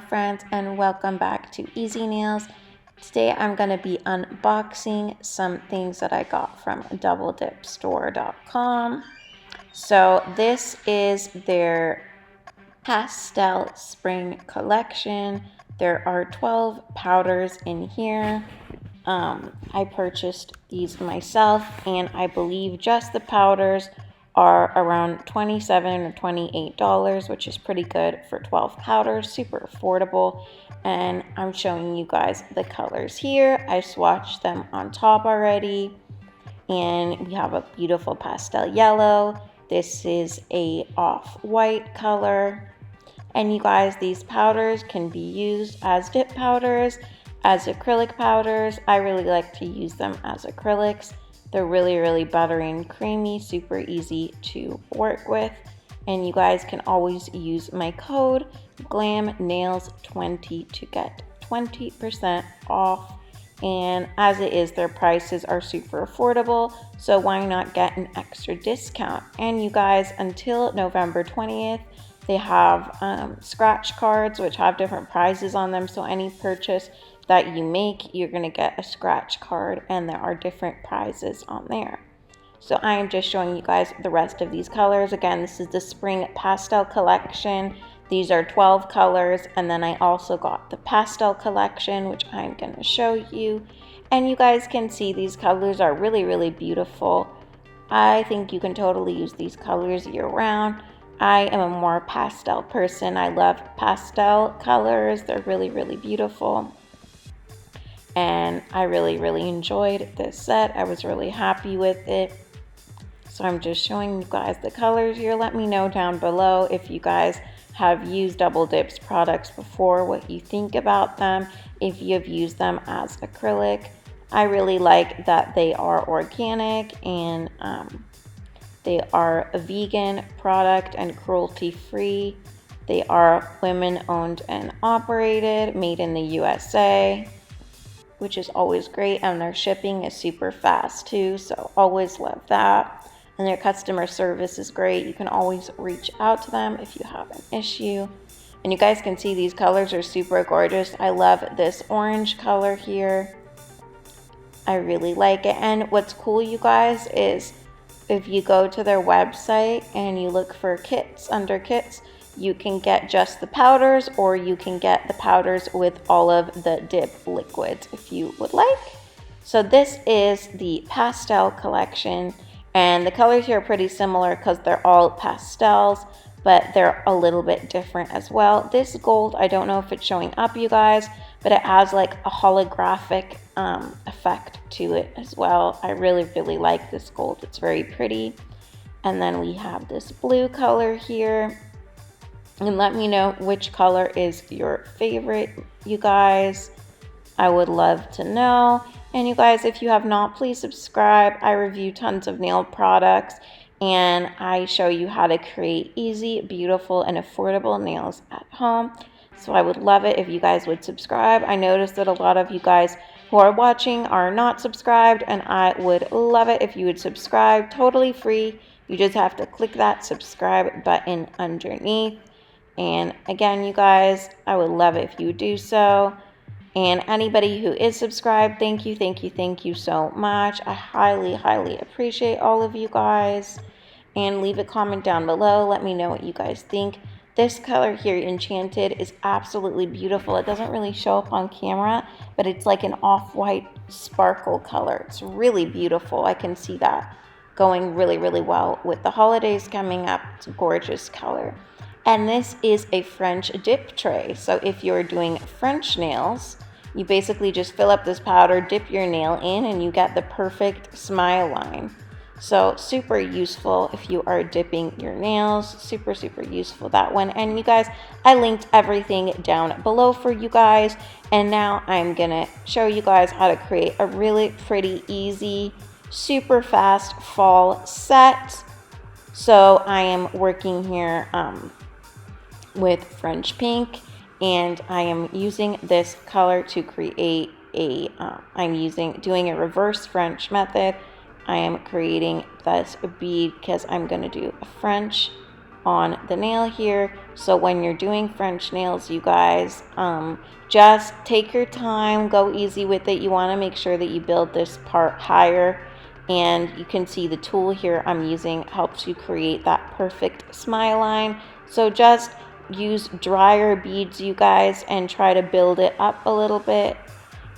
friends, and welcome back to Easy Nails. Today I'm going to be unboxing some things that I got from doubledipstore.com. So this is their pastel spring collection. There are 12 powders in here. I purchased these myself, and I believe just the powders are around $27 or $28, which is pretty good for 12 powders, super affordable. And I'm showing you guys the colors here. I swatched them on top already, and we have a beautiful pastel yellow. This is a off-white color. And you guys, these powders can be used as dip powders, as acrylic powders. I really like to use them as acrylics. They're really buttery and creamy, super easy to work with. And you guys can always use my code GLAMNAILS20 to get 20% off. And as it is, their prices are super affordable, so why not get an extra discount? And you guys, until November 20th, they have scratch cards which have different prizes on them, so any purchase that you make, you're going to get a scratch card, and there are different prizes on there. So I am just showing you guys the rest of these colors. Again, this is the spring pastel collection. These are 12 colors, and then I also got the pastel collection, which I'm going to show you. And you guys can see these colors are really beautiful. I think you can totally use these colors year round. I am a more pastel person. I love pastel colors. They're really beautiful. And I really enjoyed this set. I was really happy with it. So I'm just showing you guys the colors here. Let me know down below if you guys have used Double Dip's products before, what you think about them, if you have used them as acrylic. I really like that they are organic, and they are a vegan product and cruelty-free. They are women-owned and operated, made in the USA, which is always great, and their shipping is super fast too, so always love that. And their customer service is great. You can always reach out to them if you have an issue. And you guys can see these colors are super gorgeous. I love this orange color here. I really like it. And what's cool, you guys, is if you go to their website and you look for kits, under kits, you can get just the powders, or you can get the powders with all of the dip liquids if you would like. So this is the pastel collection, and the colors here are pretty similar because they're all pastels, but they're a little bit different as well. This gold, I don't know if it's showing up, you guys, but it has like a holographic effect to it as well. I really like this gold. It's very pretty. And then we have this blue color here. And let me know which color is your favorite, you guys. I would love to know. And you guys, if you have not, please subscribe. I review tons of nail products, and I show you how to create easy, beautiful, and affordable nails at home. So I would love it if you guys would subscribe. I noticed that a lot of you guys who are watching are not subscribed, and I would love it if you would subscribe. Totally free. You just have to click that subscribe button underneath. And again, you guys, I would love it if you would do so. And anybody who is subscribed, thank you so much. I highly appreciate all of you guys. And leave a comment down below. Let me know what you guys think. This color here, Enchanted, is absolutely beautiful. It doesn't really show up on camera, but it's like an off-white sparkle color. It's really beautiful. I can see that going really well with the holidays coming up. It's a gorgeous color. And this is a French dip tray. So if you're doing French nails, you basically just fill up this powder, dip your nail in, and you get the perfect smile line. So super useful if you are dipping your nails. Super useful, that one. And you guys, I linked everything down below for you guys. And now I'm gonna show you guys how to create a really pretty, easy, super fast fall set. So I am working here with French pink, and I am using this color to create a doing a reverse French method. I am creating this bead because I'm going to do a French on the nail here. So when you're doing French nails, you guys, just take your time, go easy with it. You want to make sure that you build this part higher, and you can see the tool here I'm using helps you create that perfect smile line. So just use drier beads, you guys, and try to build it up a little bit.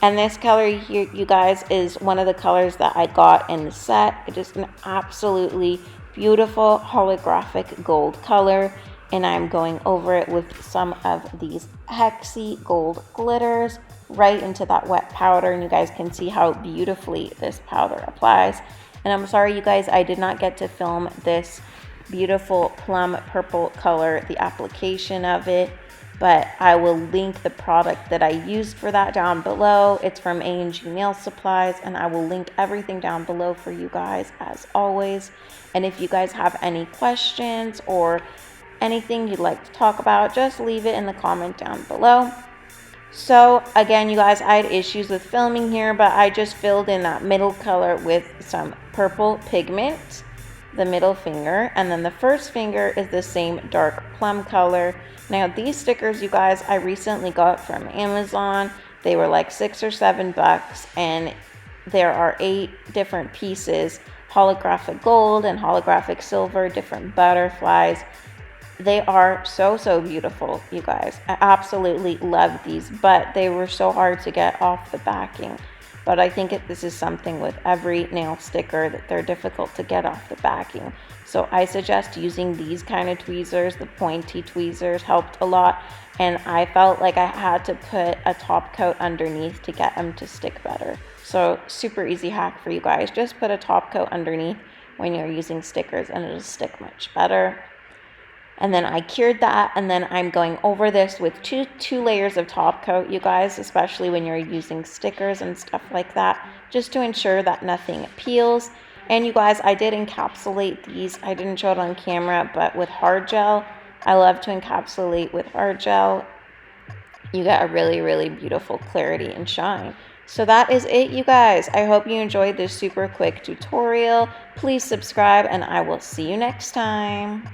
And this color here, you guys, is one of the colors that I got in the set. It is an absolutely beautiful holographic gold color, and I'm going over it with some of these hexy gold glitters right into that wet powder, and you guys can see how beautifully this powder applies. And I'm sorry, you guys, I did not get to film this beautiful plum purple color, the application of it, but I will link the product that I used for that down below. It's from A&G Nail Supplies, and I will link everything down below for you guys as always. And if you guys have any questions or anything you'd like to talk about, just leave it in the comment down below. So again, you guys, I had issues with filming here, but I just filled in that middle color with some purple pigment, the middle finger, and then the first finger is the same dark plum color. Now these stickers, you guys, I recently got from Amazon. They were like $6 or $7, and there are 8 different pieces, holographic gold and holographic silver, different butterflies. They are so beautiful, you guys. I absolutely love these, but they were so hard to get off the backing. But I think this is something with every nail sticker, that they're difficult to get off the backing. So I suggest using these kind of tweezers. The pointy tweezers helped a lot, and I felt like I had to put a top coat underneath to get them to stick better. So super easy hack for you guys. Just put a top coat underneath when you're using stickers, and it'll stick much better. And then I cured that, and then I'm going over this with two layers of top coat, you guys, especially when you're using stickers and stuff like that, just to ensure that nothing peels. And you guys, I did encapsulate these. I didn't show it on camera, but with hard gel. I love to encapsulate with hard gel. You get a really beautiful clarity and shine. So that is it, you guys. I hope you enjoyed this super quick tutorial. Please subscribe, and I will see you next time.